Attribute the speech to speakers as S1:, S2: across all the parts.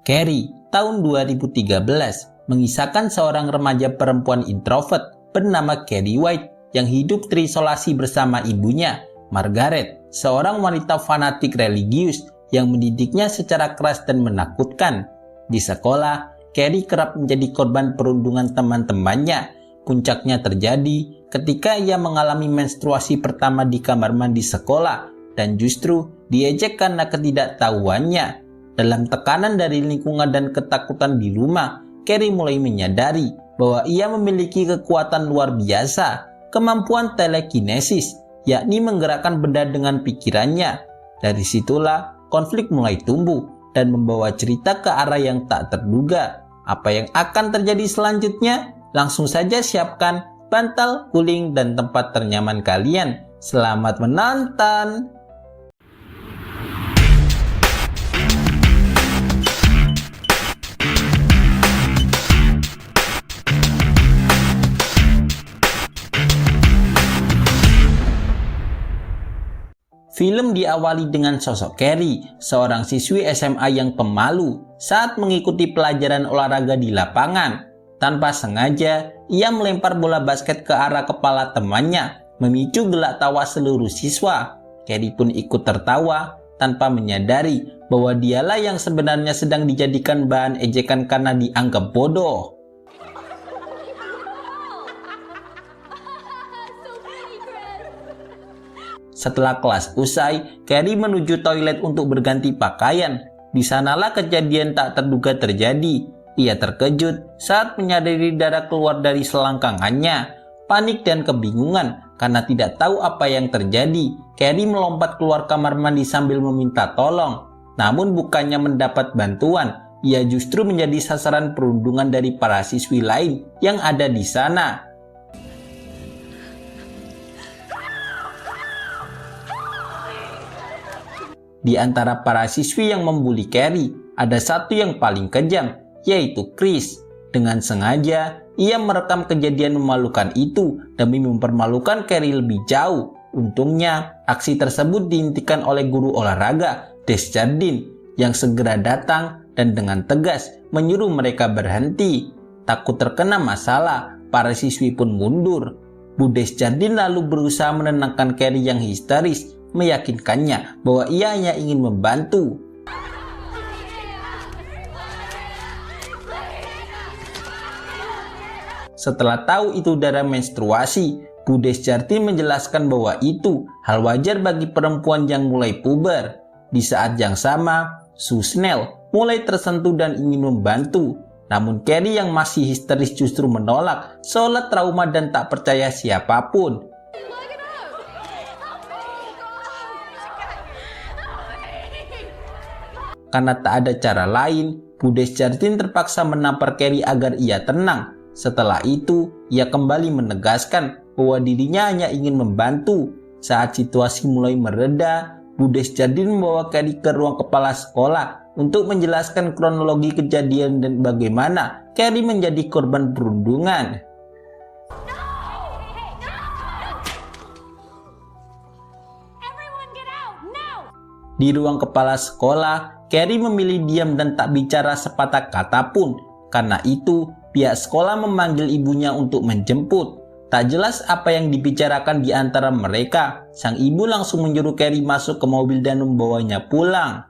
S1: Carrie tahun 2013 mengisahkan seorang remaja perempuan introvert bernama Carrie White yang hidup terisolasi bersama ibunya, Margaret, seorang wanita fanatik religius yang mendidiknya secara keras dan menakutkan. Di sekolah, Carrie kerap menjadi korban perundungan teman-temannya. Puncaknya terjadi ketika ia mengalami menstruasi pertama di kamar mandi sekolah dan justru diejek karena ketidaktahuannya. Dalam tekanan dari lingkungan dan ketakutan di rumah, Carrie mulai menyadari bahwa ia memiliki kekuatan luar biasa, kemampuan telekinesis, yakni menggerakkan benda dengan pikirannya. Dari situlah konflik mulai tumbuh dan membawa cerita ke arah yang tak terduga. Apa yang akan terjadi selanjutnya? Langsung saja siapkan bantal, guling, dan tempat ternyaman kalian. Selamat menonton! Film diawali dengan sosok Carrie, seorang siswi SMA yang pemalu saat mengikuti pelajaran olahraga di lapangan. Tanpa sengaja, ia melempar bola basket ke arah kepala temannya, memicu gelak tawa seluruh siswa. Carrie pun ikut tertawa tanpa menyadari bahwa dialah yang sebenarnya sedang dijadikan bahan ejekan karena dianggap bodoh. Setelah kelas usai, Carrie menuju toilet untuk berganti pakaian. Di sanalah kejadian tak terduga terjadi. Ia terkejut saat menyadari darah keluar dari selangkangannya. Panik dan kebingungan karena tidak tahu apa yang terjadi, Carrie melompat keluar kamar mandi sambil meminta tolong. Namun bukannya mendapat bantuan, ia justru menjadi sasaran perundungan dari para siswi lain yang ada di sana. Di antara para siswi yang membuli Carrie, ada satu yang paling kejam, yaitu Chris. Dengan sengaja, ia merekam kejadian memalukan itu demi mempermalukan Carrie lebih jauh. Untungnya, aksi tersebut dihentikan oleh guru olahraga, Desjardins, yang segera datang dan dengan tegas menyuruh mereka berhenti. Takut terkena masalah, para siswi pun mundur. Bu Desjardins lalu berusaha menenangkan Carrie yang histeris, meyakinkannya bahwa ia hanya ingin membantu. Setelah tahu itu darah menstruasi, Bu Desjardins menjelaskan bahwa itu hal wajar bagi perempuan yang mulai puber. Di saat yang sama, Sue Snell mulai tersentuh dan ingin membantu. Namun Carrie yang masih histeris justru menolak, seolah trauma dan tak percaya siapapun. Karena tak ada cara lain, Bu Desjardins terpaksa menampar Carrie agar ia tenang. Setelah itu, ia kembali menegaskan bahwa dirinya hanya ingin membantu. Saat situasi mulai mereda, Bu Desjardins membawa Carrie ke ruang kepala sekolah untuk menjelaskan kronologi kejadian dan bagaimana Carrie menjadi korban perundungan. Di ruang kepala sekolah, Carrie memilih diam dan tak bicara sepatah kata pun. Karena itu, pihak sekolah memanggil ibunya untuk menjemput. Tak jelas apa yang dibicarakan di antara mereka. Sang ibu langsung menyuruh Carrie masuk ke mobil dan membawanya pulang.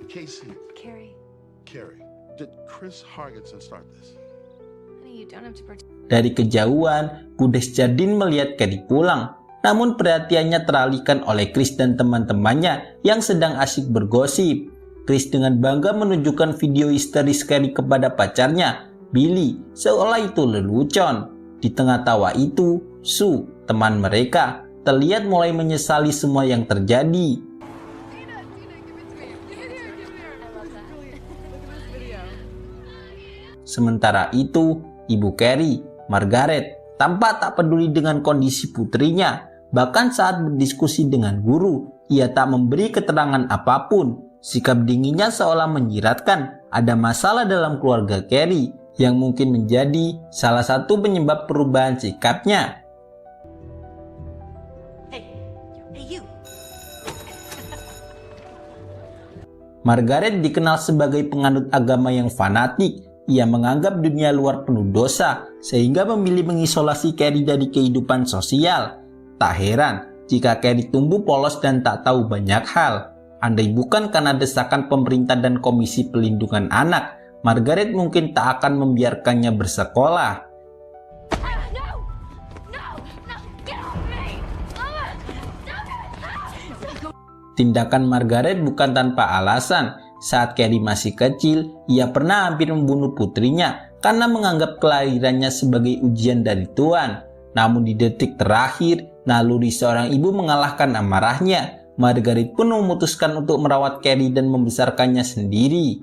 S2: Casey. Carrie. Did Chris Hargensen start this?
S1: Dari kejauhan, Bu Desjardins melihat Carrie pulang. Namun perhatiannya teralihkan oleh Chris dan teman-temannya yang sedang asyik bergosip. Chris dengan bangga menunjukkan video histeris Carrie kepada pacarnya, Billy, seolah itu lelucon. Di tengah tawa itu, Sue, teman mereka, terlihat mulai menyesali semua yang terjadi. Sementara itu, ibu Carrie, Margaret, tampak tak peduli dengan kondisi putrinya. Bahkan saat berdiskusi dengan guru, ia tak memberi keterangan apapun. Sikap dinginnya seolah menyiratkan ada masalah dalam keluarga Carrie yang mungkin menjadi salah satu penyebab perubahan sikapnya. Margaret dikenal sebagai penganut agama yang fanatik. Ia menganggap dunia luar penuh dosa, sehingga memilih mengisolasi Carrie dari kehidupan sosial. Tak heran jika Carrie tumbuh polos dan tak tahu banyak hal. Andai bukan karena desakan pemerintah dan Komisi Pelindungan Anak, Margaret mungkin tak akan membiarkannya bersekolah. Tindakan Margaret bukan tanpa alasan. Saat Carrie masih kecil, ia pernah hampir membunuh putrinya karena menganggap kelahirannya sebagai ujian dari Tuhan. Namun di detik terakhir, naluri seorang ibu mengalahkan amarahnya. Margaret pun memutuskan untuk merawat Carrie dan membesarkannya sendiri.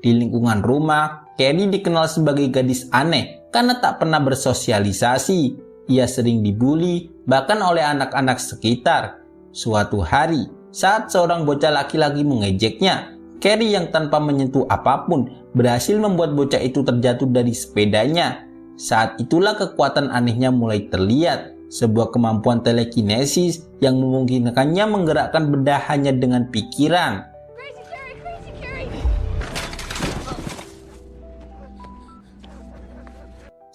S1: Di lingkungan rumah, Carrie dikenal sebagai gadis aneh karena tak pernah bersosialisasi. Ia sering dibully, bahkan oleh anak-anak sekitar. Suatu hari, saat seorang bocah laki-laki mengejeknya, Carrie yang tanpa menyentuh apapun berhasil membuat bocah itu terjatuh dari sepedanya. Saat itulah kekuatan anehnya mulai terlihat, sebuah kemampuan telekinesis yang memungkinkannya menggerakkan benda hanya dengan pikiran.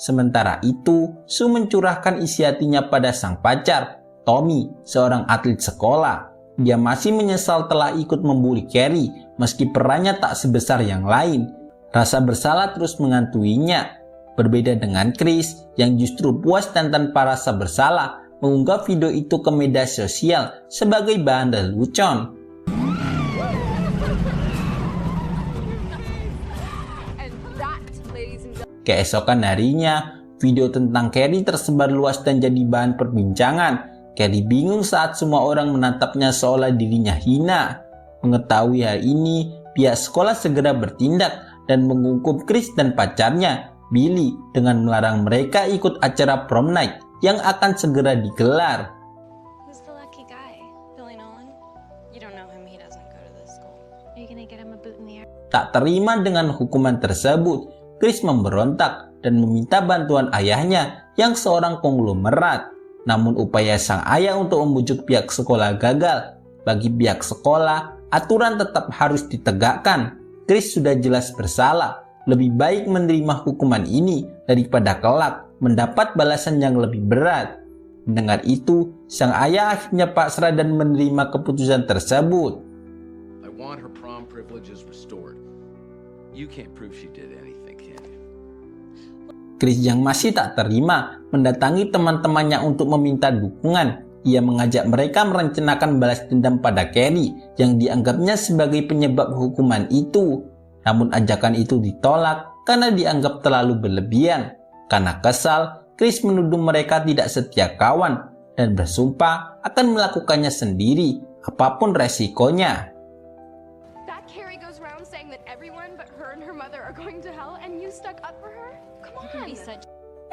S1: Sementara itu, Sue mencurahkan isi hatinya pada sang pacar, Tommy, seorang atlet sekolah. Dia masih menyesal telah ikut membuli Carrie, meski perannya tak sebesar yang lain. Rasa bersalah terus mengantuinya. Berbeda dengan Chris, yang justru puas dan tanpa rasa bersalah, mengunggah video itu ke media sosial sebagai bahan lelucon. Keesokan harinya, video tentang Carrie tersebar luas dan jadi bahan perbincangan. Carrie bingung saat semua orang menatapnya seolah dirinya hina. Mengetahui hal ini, pihak sekolah segera bertindak dan menghukum Chris dan pacarnya, Billy, dengan melarang mereka ikut acara prom night yang akan segera digelar. Tak terima dengan hukuman tersebut, Chris memberontak dan meminta bantuan ayahnya yang seorang konglomerat. Namun upaya sang ayah untuk membujuk pihak sekolah gagal. Bagi pihak sekolah, aturan tetap harus ditegakkan. Chris sudah jelas bersalah. Lebih baik menerima hukuman ini daripada kelak mendapat balasan yang lebih berat. Mendengar itu, sang ayah akhirnya pasrah dan menerima keputusan tersebut.
S3: I want her prom privileges restored. You can't prove she did anything.
S1: Chris yang masih tak terima mendatangi teman-temannya untuk meminta dukungan. Ia mengajak mereka merencanakan balas dendam pada Carrie yang dianggapnya sebagai penyebab hukuman itu. Namun ajakan itu ditolak karena dianggap terlalu berlebihan. Karena kesal, Chris menuduh mereka tidak setia kawan dan bersumpah akan melakukannya sendiri apapun resikonya.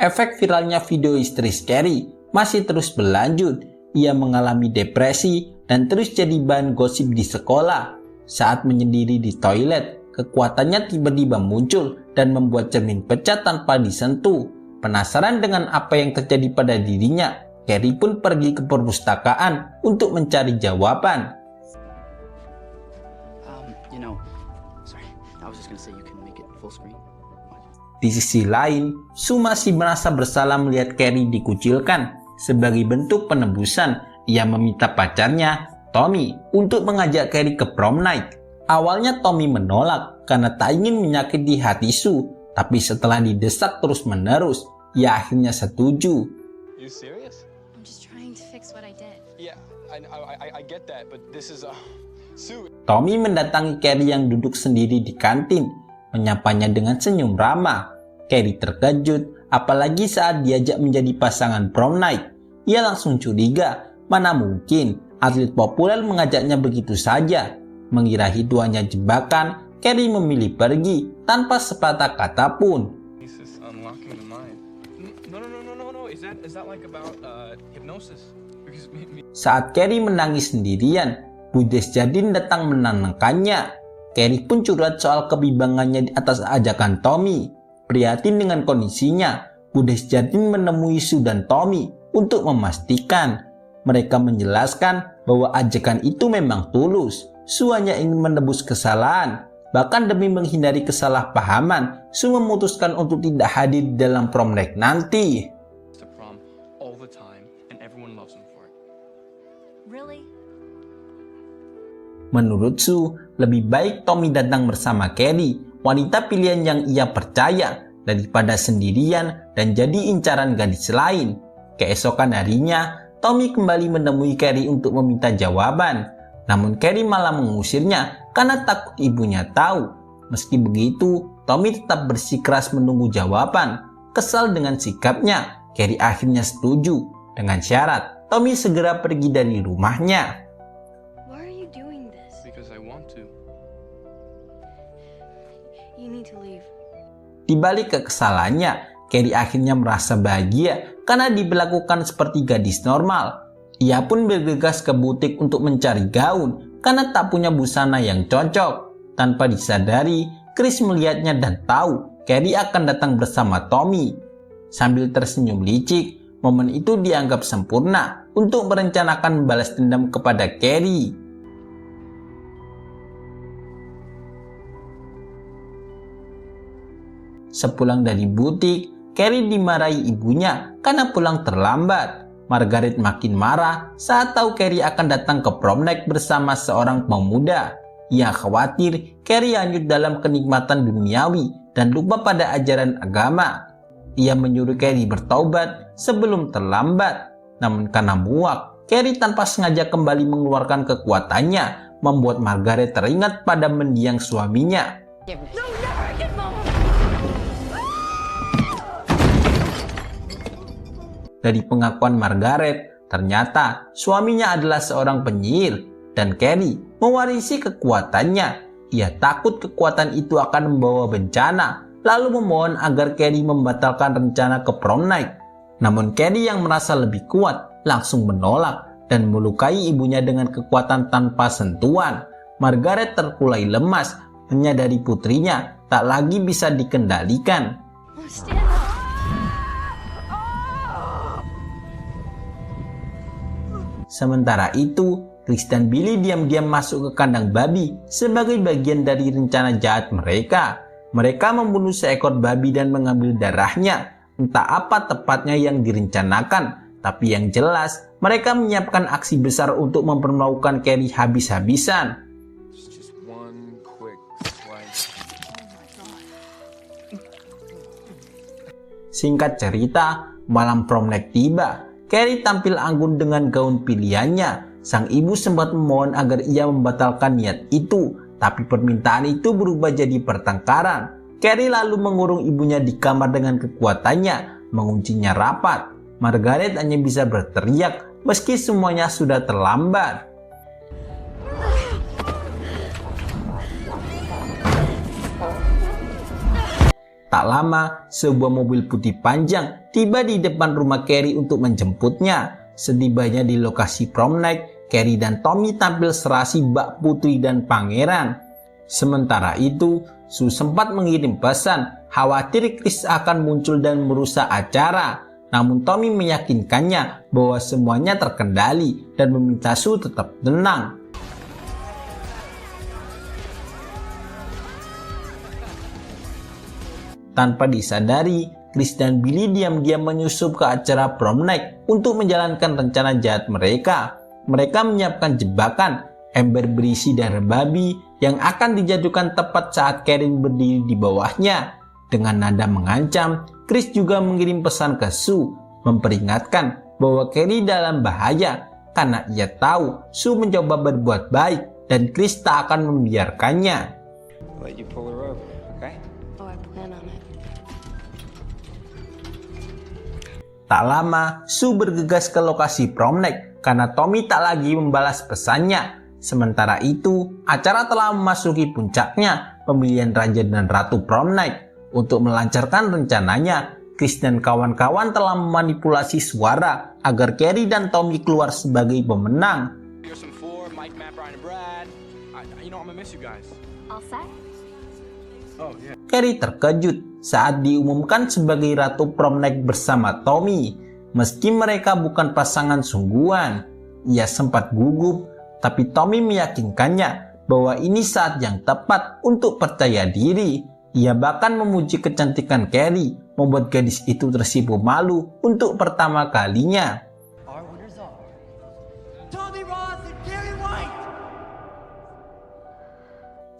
S1: Efek viralnya video histeris Carrie masih terus berlanjut. Ia mengalami depresi dan terus jadi bahan gosip di sekolah. Saat menyendiri di toilet, kekuatannya tiba-tiba muncul dan membuat cermin pecah tanpa disentuh. Penasaran dengan apa yang terjadi pada dirinya, Carrie pun pergi ke perpustakaan untuk mencari jawaban. Di sisi lain, Sue masih merasa bersalah melihat Carrie dikucilkan. Sebagai bentuk penebusan, ia meminta pacarnya, Tommy, untuk mengajak Carrie ke prom night. Awalnya Tommy menolak karena tak ingin menyakiti hati Sue, tapi setelah didesak terus-menerus, ia akhirnya setuju.
S4: You serious?
S5: I'm just trying to fix what I did.
S4: Yeah, I get that, but this is Sue.
S1: Tommy mendatangi Carrie yang duduk sendiri di kantin, menyapanya dengan senyum ramah. Carrie terkejut, apalagi saat diajak menjadi pasangan prom night. Ia langsung curiga, mana mungkin atlet populer mengajaknya begitu saja. Mengira hituannya jebakan, Carrie memilih pergi tanpa sepatah kata pun.
S4: This is unlocking the mind. No. Is that like about hypnosis? Because
S1: Saat Carrie menangis sendirian, Bu Desjardins datang menenangkannya. Carrie pun curhat soal kebimbangannya di atas ajakan Tommy. Prihatin dengan kondisinya, Bu Desjardins menemui Sue dan Tommy untuk memastikan. Mereka menjelaskan bahwa ajakan itu memang tulus. Sue hanya ingin menebus kesalahan. Bahkan demi menghindari kesalahpahaman, Sue memutuskan untuk tidak hadir di dalam prom night nanti.
S4: To prom all the time, and everyone loves him for it.
S5: Really?
S1: Menurut Sue, lebih baik Tommy datang bersama Carrie, wanita pilihan yang ia percaya, daripada sendirian dan jadi incaran gadis lain. Keesokan harinya, Tommy kembali menemui Carrie untuk meminta jawaban. Namun Carrie malah mengusirnya karena takut ibunya tahu. Meski begitu, Tommy tetap bersikeras menunggu jawaban. Kesal dengan sikapnya, Carrie akhirnya setuju dengan syarat Tommy segera pergi dari rumahnya.
S5: Why are you doing this?
S4: Because I want to.
S5: You need to leave.
S1: Di balik kekesalannya, Carrie akhirnya merasa bahagia karena diberlakukan seperti gadis normal. Ia pun bergegas ke butik untuk mencari gaun karena tak punya busana yang cocok. Tanpa disadari, Chris melihatnya dan tahu Carrie akan datang bersama Tommy. Sambil tersenyum licik, momen itu dianggap sempurna untuk merencanakan membalas dendam kepada Carrie. Sepulang dari butik, Carrie dimarahi ibunya karena pulang terlambat. Margaret makin marah saat tahu Carrie akan datang ke prom night bersama seorang pemuda. Ia khawatir Carrie hanyut dalam kenikmatan duniawi dan lupa pada ajaran agama. Ia menyuruh Carrie bertaubat sebelum terlambat. Namun karena muak, Carrie tanpa sengaja kembali mengeluarkan kekuatannya, membuat Margaret teringat pada mendiang suaminya. Dari pengakuan Margaret, ternyata suaminya adalah seorang penyihir dan Carrie mewarisi kekuatannya. Ia takut kekuatan itu akan membawa bencana, lalu memohon agar Carrie membatalkan rencana ke prom night. Namun Carrie yang merasa lebih kuat langsung menolak dan melukai ibunya dengan kekuatan tanpa sentuhan. Margaret terkulai lemas, menyadari putrinya tak lagi bisa dikendalikan.
S5: Oh, stand up.
S1: Sementara itu, Chris dan Billy diam-diam masuk ke kandang babi sebagai bagian dari rencana jahat mereka. Mereka membunuh seekor babi dan mengambil darahnya. Entah apa tepatnya yang direncanakan, tapi yang jelas mereka menyiapkan aksi besar untuk mempermalukan Carrie habis-habisan.
S3: Just one quick slice.
S1: Singkat cerita, malam prom night tiba. Carrie tampil anggun dengan gaun pilihannya. Sang ibu sempat memohon agar ia membatalkan niat itu, tapi permintaan itu berubah jadi pertengkaran. Carrie lalu mengurung ibunya di kamar dengan kekuatannya, menguncinya rapat. Margaret hanya bisa berteriak meski semuanya sudah terlambat. Tak lama, sebuah mobil putih panjang tiba di depan rumah Carrie untuk menjemputnya. Setibanya di lokasi prom night, Carrie dan Tommy tampil serasi bak putri dan pangeran. Sementara itu, Sue sempat mengirim pesan, khawatir Chris akan muncul dan merusak acara. Namun Tommy meyakinkannya bahwa semuanya terkendali dan meminta Sue tetap tenang. Tanpa disadari, Chris dan Billy diam-diam menyusup ke acara prom night untuk menjalankan rencana jahat mereka. Mereka menyiapkan jebakan, ember berisi darah babi yang akan dijatuhkan tepat saat Karen berdiri di bawahnya. Dengan nada mengancam, Chris juga mengirim pesan ke Sue, memperingatkan bahwa Carrie dalam bahaya karena ia tahu Sue mencoba berbuat baik dan Chris tak akan membiarkannya.
S6: Let you pull her over, okay?
S5: Oh, I plan on it.
S1: Tak lama, Sue bergegas ke lokasi prom night karena Tommy tak lagi membalas pesannya. Sementara itu, acara telah memasuki puncaknya, pemilihan raja dan ratu prom night. Untuk melancarkan rencananya, Chris dan kawan-kawan telah memanipulasi suara agar Carrie dan Tommy keluar sebagai pemenang.
S4: Here's some four, Mike, Matt, Brian, and Brad. I'm gonna miss you guys.
S5: All set?
S4: Oh, yeah.
S1: Carrie terkejut saat diumumkan sebagai ratu prom night bersama Tommy. Meski mereka bukan pasangan sungguhan, ia sempat gugup, tapi Tommy meyakinkannya bahwa ini saat yang tepat untuk percaya diri. Ia bahkan memuji kecantikan Carrie, membuat gadis itu tersipu malu untuk pertama kalinya.
S7: Our winners are Tommy Ross and Carrie White.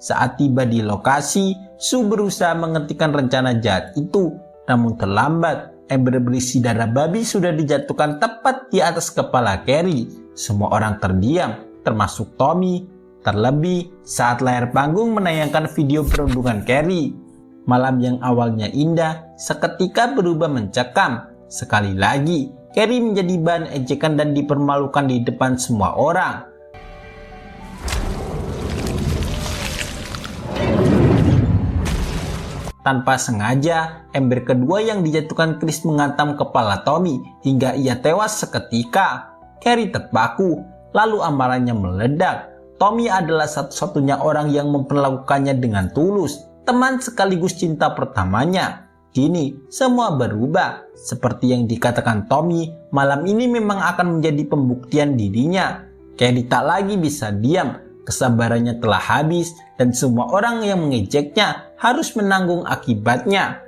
S1: Saat tiba di lokasi, Sue berusaha menghentikan rencana jahat itu, namun terlambat. Ember berisi darah babi sudah dijatuhkan tepat di atas kepala Carrie. Semua orang terdiam, termasuk Tommy. Terlebih saat layar panggung menayangkan video perundungan Carrie. Malam yang awalnya indah, seketika berubah mencekam. Sekali lagi, Carrie menjadi bahan ejekan dan dipermalukan di depan semua orang. Tanpa sengaja, ember kedua yang dijatuhkan Chris menghantam kepala Tommy hingga ia tewas seketika. Carrie terpaku, lalu amarahnya meledak. Tommy adalah satu-satunya orang yang memperlakukannya dengan tulus, teman sekaligus cinta pertamanya. Kini, semua berubah. Seperti yang dikatakan Tommy, malam ini memang akan menjadi pembuktian dirinya. Carrie tak lagi bisa diam. Kesabarannya telah habis dan semua orang yang mengejeknya harus menanggung akibatnya.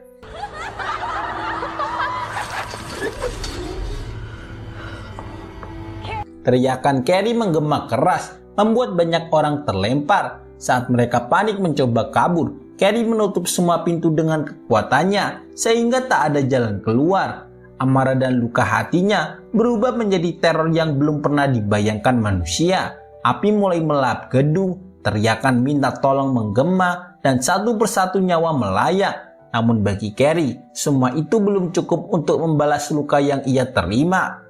S1: Teriakan Carrie menggema keras, membuat banyak orang terlempar. Saat mereka panik mencoba kabur, Carrie menutup semua pintu dengan kekuatannya sehingga tak ada jalan keluar. Amarah dan luka hatinya berubah menjadi teror yang belum pernah dibayangkan manusia. Api mulai melahap gedung, teriakan minta tolong menggema, dan satu persatu nyawa melayang. Namun bagi Carrie, semua itu belum cukup untuk membalas luka yang ia terima.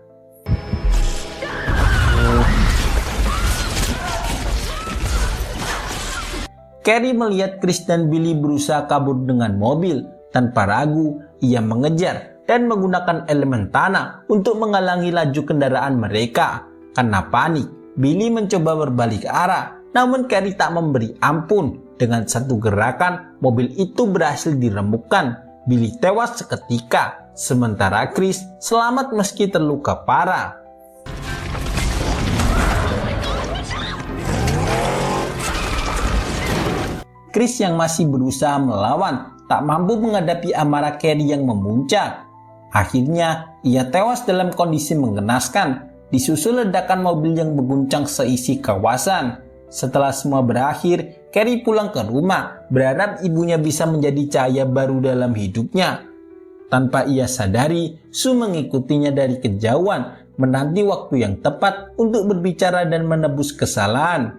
S1: Carrie melihat Chris dan Billy berusaha kabur dengan mobil. Tanpa ragu, ia mengejar dan menggunakan elemen tanah untuk menghalangi laju kendaraan mereka. Karena panik, Billy mencoba berbalik arah, namun Carrie tak memberi ampun. Dengan satu gerakan, mobil itu berhasil diremukkan. Billy tewas seketika, sementara Chris selamat meski terluka parah. Chris yang masih berusaha melawan, tak mampu menghadapi amarah Carrie yang memuncak. Akhirnya, ia tewas dalam kondisi mengenaskan. Disusul ledakan mobil yang mengguncang seisi kawasan. Setelah semua berakhir, Carrie pulang ke rumah, berharap ibunya bisa menjadi cahaya baru dalam hidupnya. Tanpa ia sadari, Sue mengikutinya dari kejauhan, menanti waktu yang tepat untuk berbicara dan menebus kesalahan.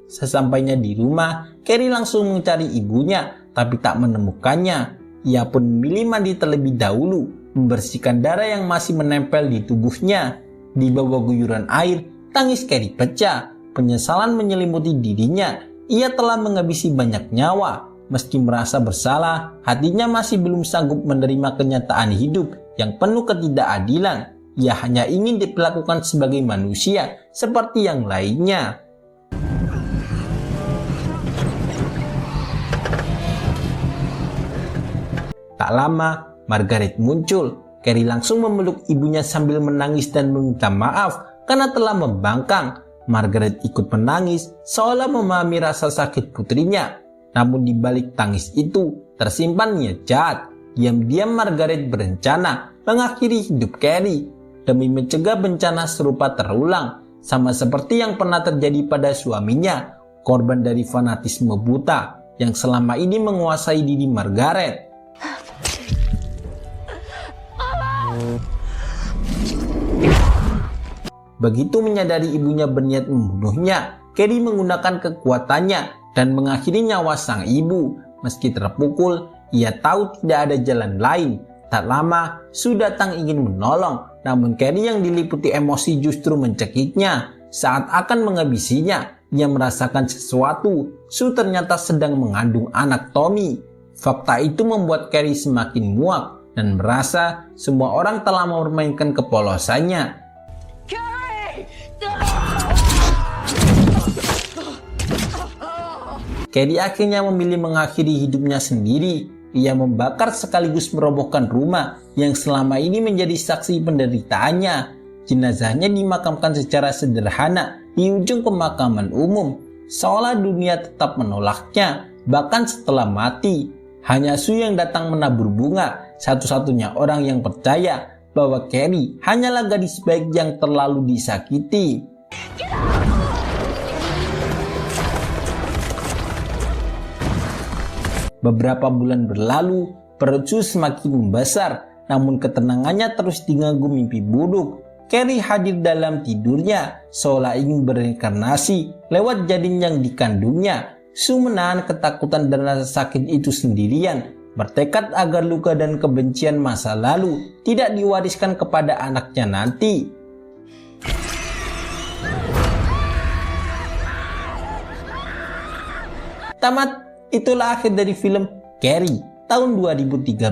S1: Sesampainya di rumah, Carrie langsung mencari ibunya, tapi tak menemukannya. Ia pun memilih mandi terlebih dahulu, membersihkan darah yang masih menempel di tubuhnya. Di bawah guyuran air, tangis Carrie pecah. Penyesalan menyelimuti dirinya. Ia telah menghabisi banyak nyawa. Meski merasa bersalah, hatinya masih belum sanggup menerima kenyataan hidup yang penuh ketidakadilan. Ia hanya ingin diperlakukan sebagai manusia seperti yang lainnya. Tak lama, Margaret muncul. Carrie langsung memeluk ibunya sambil menangis dan meminta maaf karena telah membangkang. Margaret ikut menangis seolah memahami rasa sakit putrinya. Namun di balik tangis itu tersimpan niat jahat. Diam-diam Margaret berencana mengakhiri hidup Carrie demi mencegah bencana serupa terulang, sama seperti yang pernah terjadi pada suaminya, korban dari fanatisme buta yang selama ini menguasai diri Margaret. Begitu menyadari ibunya berniat membunuhnya, Carrie menggunakan kekuatannya dan mengakhiri nyawa sang ibu. Meski terpukul, ia tahu tidak ada jalan lain. Tak lama, Sue datang ingin menolong, namun Carrie yang diliputi emosi justru mencekiknya. Saat akan menghabisinya, ia merasakan sesuatu. Sue ternyata sedang mengandung anak Tommy. Fakta itu membuat Carrie semakin muak dan merasa semua orang telah mempermainkan kepolosannya. Carrie akhirnya memilih mengakhiri hidupnya sendiri. Ia membakar sekaligus merobohkan rumah yang selama ini menjadi saksi penderitaannya. Jenazahnya dimakamkan secara sederhana di ujung pemakaman umum, seolah dunia tetap menolaknya, bahkan setelah mati. Hanya Sue yang datang menabur bunga, satu-satunya orang yang percaya bahwa Carrie hanyalah gadis baik yang terlalu disakiti. Beberapa bulan berlalu, perut Sue semakin membesar, namun ketenangannya terus diganggu mimpi buruk. Carrie hadir dalam tidurnya, seolah ingin berinkarnasi lewat janin yang dikandungnya. Sue menahan ketakutan dan rasa sakit itu sendirian, bertekad agar luka dan kebencian masa lalu tidak diwariskan kepada anaknya nanti. Tamat, itulah akhir dari film Carrie tahun 2013.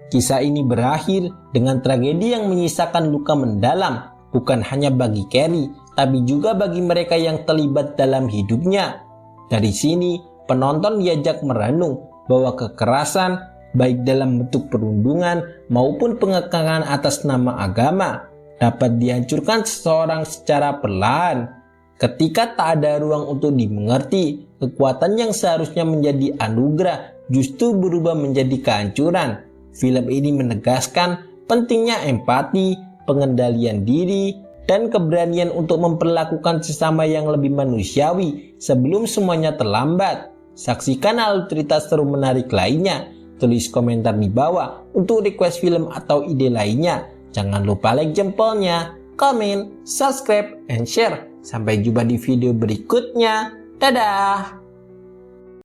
S1: Kisah ini berakhir dengan tragedi yang menyisakan luka mendalam, bukan hanya bagi Carrie, tapi juga bagi mereka yang terlibat dalam hidupnya. Dari sini, penonton diajak merenung bahwa kekerasan, baik dalam bentuk perundungan maupun pengekangan atas nama agama, dapat dihancurkan seseorang secara perlahan. Ketika tak ada ruang untuk dimengerti, kekuatan yang seharusnya menjadi anugerah justru berubah menjadi kehancuran. Film ini menegaskan pentingnya empati, pengendalian diri, dan keberanian untuk memperlakukan sesama yang lebih manusiawi sebelum semuanya terlambat. Saksikan alur cerita seru menarik lainnya. Tulis komentar di bawah untuk request film atau ide lainnya. Jangan lupa like jempolnya, komen, subscribe, and share. Sampai jumpa di video berikutnya. Dadah!